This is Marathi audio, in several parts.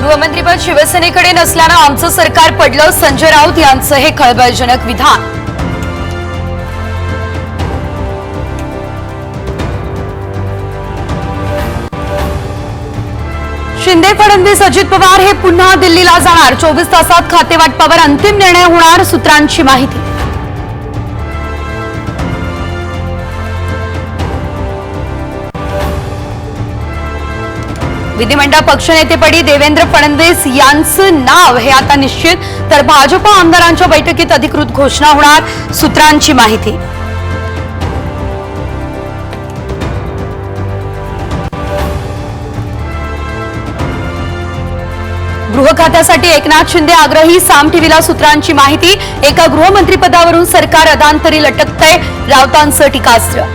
गृहमंत्रीपद शिवसेनेकडे नसल्यानं आमचं सरकार पडलं, संजय राऊत यांचं हे खळबळजनक विधान. शिंदे फडणवीस अजित पवार हे पुन्हा दिल्लीला जाणार, 24 तासात खातेवाटपावर अंतिम निर्णय होणार, सूत्रांची माहिती. विधिमंडळ पक्षनेतेपदी देवेंद्र फडणवीस यांचं नाव हे आता निश्चित, तर भाजप आमदारांच्या बैठकीत अधिकृत घोषणा होणार, सूत्रांची माहिती. गृह खात्यासाठी एकनाथ शिंदे आग्रही, साम टीव्हीला सूत्रांची माहिती. एका गृहमंत्रीपदावरून सरकार अदांतरी लटकतंय, राऊतांचं टीकास्त्र.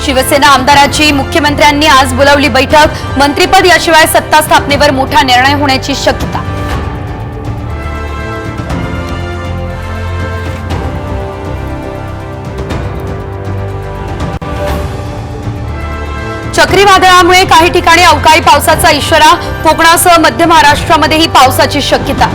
शिवसेना आमदाराची मुख्यमंत्र्यांनी आज बोलावली बैठक, मंत्रिपद याशिवाय सत्ता स्थापनेवर मोठा निर्णय होण्याची शक्यता. चक्रीवादळामुळे काही ठिकाणी अवकाळी पावसाचा इशारा, कोकणासह मध्य महाराष्ट्रामध्येही पावसाची शक्यता.